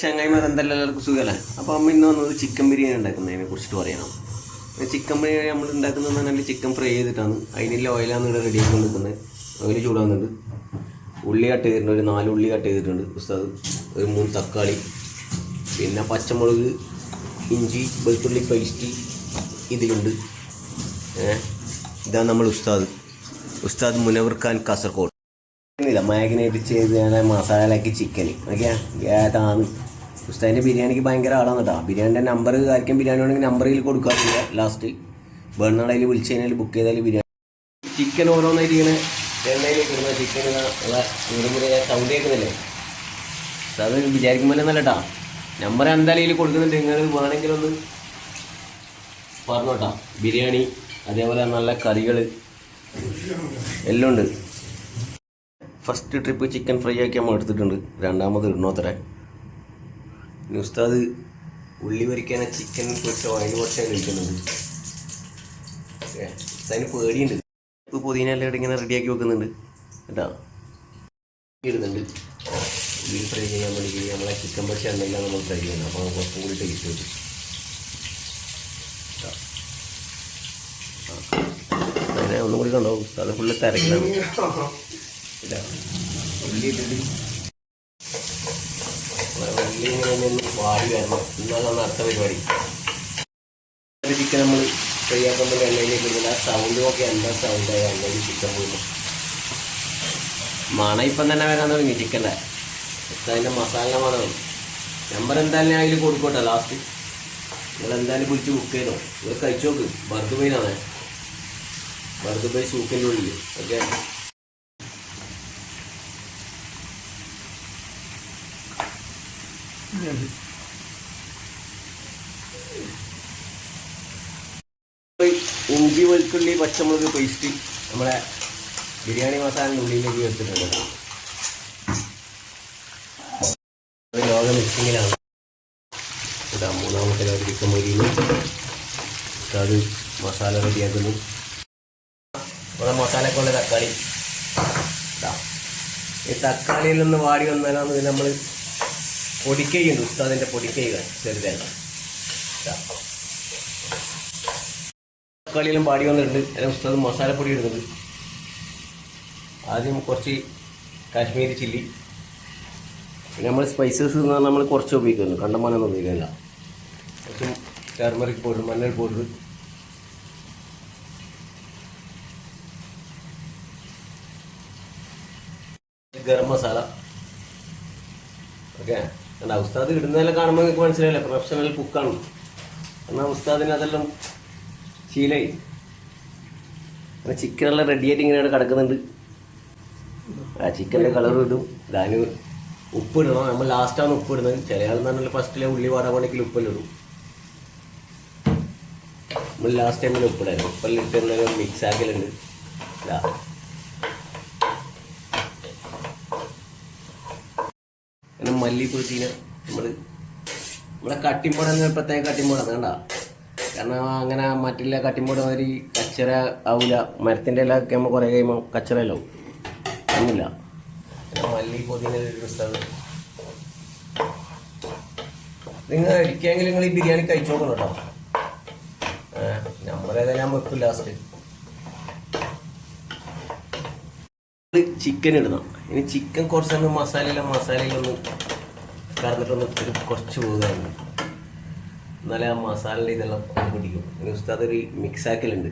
ചങ്ങായിമാർ എന്തെല്ലാം എല്ലാവർക്കും സുഖമല്ലേ. അപ്പോൾ അമ്മ ഇന്ന് വന്നത് ചിക്കൻ ബിരിയാണി ഉണ്ടാക്കുന്നതിനെ കുറിച്ചിട്ട് പറയണം. ചിക്കൻ ബിരിയാണി നമ്മൾ ഉണ്ടാക്കുന്നതെന്ന് പറഞ്ഞാൽ ചിക്കൻ ഫ്രൈ ചെയ്തിട്ടാണ്. അതിനുള്ള ഓയിലാണ് ഇവിടെ റെഡിയാക്കി നിൽക്കുന്നത്. ഓയിൽ ചൂടാകുന്നുണ്ട്. ഉള്ളി കട്ട് ചെയ്തിട്ടുണ്ട്, ഒരു 4 ഉള്ളി കട്ട് ചെയ്തിട്ടുണ്ട് ഉസ്താദ്. ഒരു 3 തക്കാളി, പിന്നെ പച്ചമുളക്, ഇഞ്ചി വെളുത്തുള്ളി പേസ്റ്റ് ഇതിലുണ്ട്. ഇതാണ് നമ്മൾ ഉസ്താദ് മുനവർ ഖാൻ കാസർഗോഡ്. മാഗ്നേറ്റ് ചെയ്ത് ഞാൻ മസാലയാക്കി ചിക്കൻ ഓക്കെ ഏതാണ് ഉസ്താദിൻ്റെ ബിരിയാണിക്ക് ഭയങ്കര ആളാണ് കേട്ടോ. ബിരിയാണിൻ്റെ നമ്പർ ആയിരിക്കും ബിരിയാണി വേണമെങ്കിൽ നമ്പറിൽ കൊടുക്കാറില്ല. ലാസ്റ്റ് വേണമെന്നതിൽ വിളിച്ച് കഴിഞ്ഞാൽ ബുക്ക് ചെയ്താൽ ബിരിയാണി ചിക്കൻ ഓരോന്നായിട്ട് ഇങ്ങനെ എണ്ണയിലേക്ക് ഇടുന്ന ചിക്കൻ സൗണ്ട് കേൾക്കുന്നില്ലേ. അത് വിചാരിക്കുമ്പോൾ നല്ല കേട്ടോ. നമ്പർ എന്തായാലും കൊടുക്കുന്നുണ്ട്. നിങ്ങൾ വേണമെങ്കിലൊന്ന് പറഞ്ഞോട്ടാ. ബിരിയാണി അതേപോലെ നല്ല കറികൾ എല്ലാം ഉണ്ട്. ഫസ്റ്റ് ട്രിപ്പ് ചിക്കൻ ഫ്രൈ ആക്കി നമ്മൾ എടുത്തിട്ടുണ്ട്. രണ്ടാമത് ഇടണോത്തര ഉസ്താദ് ഉള്ളി വരിക്കാൻ ചിക്കൻ കുറച്ച് ഓയിൽ കുറച്ച് കഴിക്കുന്നുണ്ട്. ഉസ്താദിന് പേടിയുണ്ട്. ഇപ്പോൾ പുതിന എല്ലാം ഇങ്ങനെ റെഡിയാക്കി വെക്കുന്നുണ്ട് കേട്ടോ. ഇടുന്നുണ്ട് ഉള്ളി ഫ്രൈ ചെയ്യാൻ വേണ്ടി. നമ്മളെ ചിക്കൻ പൊരിച്ച എണ്ണയിലാണ് നമ്മൾ ഫ്രൈ ചെയ്യുന്നത്. അപ്പോൾ കുറച്ചും കൂടി ടേസ്റ്റ് വരും. അങ്ങനെ ഒന്നും കൂടി കണ്ടോ. ഉസ്താദ് ഫുള്ള് തിരക്കിലാണ്. ഇല്ല ഉള്ളി ഇട്ടിട്ട് ഉള്ളി ഇങ്ങനെ ഒന്ന് വാടി വരണം. എന്നാലാണ് അടുത്ത പരിപാടി. ചിക്കൻ നമ്മൾ ഫ്രൈ ആക്കുമ്പോൾ എണ്ണയിലേക്ക് ഇടുന്നില്ല. സൗണ്ടും ഒക്കെ എന്താ സൗണ്ടായി എണ്ണയിൽ ചിക്കൻ പോകുന്നു. മണം ഇപ്പം തന്നെ വരാൻ തുടങ്ങി ചിക്കൻ്റെ. അതിൻ്റെ മസാല മണം. നമ്പർ എന്തായാലും ഞാൻ അതിൽ കൊടുക്കട്ടെ. ലാസ്റ്റ് നിങ്ങൾ എന്തായാലും വിളിച്ച് ബുക്ക് ചെയ്തോ. നിങ്ങൾ കഴിച്ചു നോക്ക്. ബർദുബൈയിലാണ്. ബർദുബൈ സൂക്കിൻ്റെ ഉള്ളിൽ ഓക്കെ. ഇഞ്ചി വെളുത്തുള്ളി പച്ചമുളക് പേസ്റ്റ് നമ്മളെ ബിരിയാണി മസാലൻ്റെ ഉള്ളിലേക്ക് എടുത്തിട്ടുണ്ട്. ലോക മിക്സിങ്ങിലാണ്. ഇതാ മൂന്നാമത്തെ ഒരു ചിക്കൻ മൊരിയിൽ അത് മസാല റെഡിയാക്കുന്നു. നമ്മുടെ മസാലക്കുള്ള തക്കാളി ഇതാ. ഈ തക്കാളിയിൽ നിന്ന് വാടി വന്നാലാണ് ഇത് നമ്മൾ പൊടിക്കയുണ്ട്. ഉസ്താദിൻ്റെ പൊടിക്കൈകൾ ചെറുതല്ല. തക്കാളിയെല്ലാം പാടി വന്നിട്ടുണ്ട്. അതിന് ഉസ്താദ് മസാലപ്പൊടി ഇടുന്നുണ്ട്. ആദ്യം കുറച്ച് കാശ്മീരി ചില്ലി, പിന്നെ നമ്മൾ സ്പൈസസ് എന്ന് പറഞ്ഞാൽ നമ്മൾ കുറച്ച് ഉപയോഗിക്കുന്നു. കണ്ടമാനൊന്നും ഉപയോഗിക്കുന്നില്ല. കുറച്ച് ടർമറിക് പൗഡർ, മഞ്ഞൾ പൗഡർ, ഗരം മസാല ഓക്കെ. അല്ല ഉസ്താദ് ഇടുന്നതെല്ലാം കാണുമ്പോൾ നിങ്ങൾക്ക് മനസ്സിലായില്ല പ്രൊഫഷണൽ കുക്കാണ്. എന്നാൽ ഉസ്താദിന് അതെല്ലാം ശീലമായി. അങ്ങനെ ചിക്കനെല്ലാം റെഡിയായിട്ട് ഇങ്ങനെ കിടക്കുന്നുണ്ട്. ആ ചിക്കൻ്റെ കളറും ഇടും. അതിന് ഉപ്പിടണം. നമ്മൾ ലാസ്റ്റാണ് ഉപ്പിടുന്നത്. ചില ആൾ എന്ന് പറഞ്ഞാൽ ഫസ്റ്റിലെ ഉള്ളി വാടാണെങ്കിൽ ഉപ്പെല്ലാം ഇടും. നമ്മൾ ലാസ്റ്റ് ടൈമിൽ ഉപ്പിടായിരുന്നു. ഉപ്പെല്ലാം ഇട്ട് മിക്സ് ആക്കലുണ്ട്. പിന്നെ മല്ലിപ്പൊടിന നമ്മളെ കട്ടിമ്പോടന്ന് പ്രത്യേക കട്ടിമ്പോടാണ് കണ്ട. കാരണം അങ്ങനെ മറ്റുള്ള കട്ടിമ്പോട് മാതിരി കച്ചറ ആവില്ല. മരത്തിൻ്റെ എല്ലാം ഒക്കെ ആകുമ്പോൾ കുറേ കഴിയുമ്പോൾ കച്ചറയല്ലോ ഒന്നുമില്ല. പിന്നെ മല്ലിപ്പൊടിന ഒരു സ്ഥലം നിങ്ങൾ ഒരിക്കലെങ്കിലും നിങ്ങൾ ഈ ബിരിയാണി കഴിച്ചു നോക്കണം കേട്ടോ. നമ്മളേതായാലും ഞാൻ വെക്കും ലാസ്റ്റ്. ചിക്കൻ ഇടണം. ഇനി ചിക്കൻ കുറച്ചൊന്ന് മസാലയിലൊന്ന് കറന്നിട്ടൊന്ന് കുറച്ച് പോകുകയാണ്. എന്നാലേ ആ മസാലയുടെ ഇതെല്ലാം പിടിക്കും. ഇനി ഉസ്താദ് ഒരു മിക്സാക്കലുണ്ട്.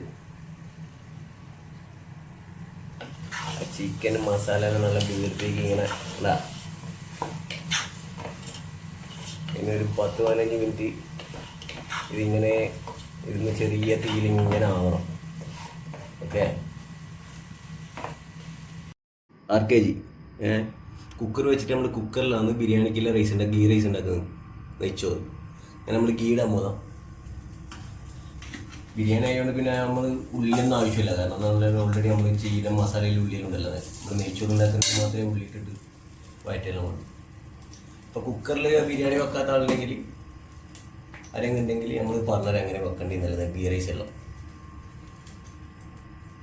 ചിക്കൻ മസാല നല്ല വീർത്തേക്ക് ഇങ്ങനെ ഇതാ. ഇനി ഒരു 10-15 മിനിറ്റ് ഇതിങ്ങനെ ഇരുന്ന് ചെറിയ തീയിൽ ഇങ്ങനെ ആവണം ഓക്കെ. RKG കുക്കർ വെച്ചിട്ട് നമ്മൾ കുക്കറിലാണ് ബിരിയാണിക്കുള്ള ഗീ റൈസ് ഉണ്ടാക്കുന്നത്. നെയ്ച്ചോറ് അങ്ങനെ നമ്മൾ ഗീ ഇടാൻ പോകാം. ബിരിയാണി ആയതുകൊണ്ട് പിന്നെ നമ്മൾ ഉള്ളിയൊന്നും ആവശ്യമില്ല. കാരണം നമ്മൾ ഓൾറെഡി നമ്മൾ ചെയ്യുന്ന മസാലയിൽ ഉള്ളിലുണ്ടല്ലോ. നമ്മൾ നെയ്ച്ചോറ് ഉണ്ടാക്കുന്നത് മാത്രമേ ഉള്ളിട്ടിട്ട് വയറ്റെല്ലാം വേണം. അപ്പോൾ കുക്കറിൽ ബിരിയാണി വെക്കാത്ത ആളുണ്ടെങ്കിൽ ആരെങ്കിലും ഉണ്ടെങ്കിൽ നമ്മൾ പറഞ്ഞാൽ എങ്ങനെ വെക്കേണ്ടത് ഗീ റൈസ് എല്ലാം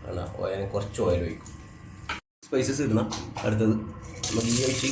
ആണോ. കുറച്ച് ഓയിൽ ഒഴിക്കും. സ്പൈസസ് ഇടണം. അടുത്തത് നമ്മൾ ഗീ ഒഴിച്ച്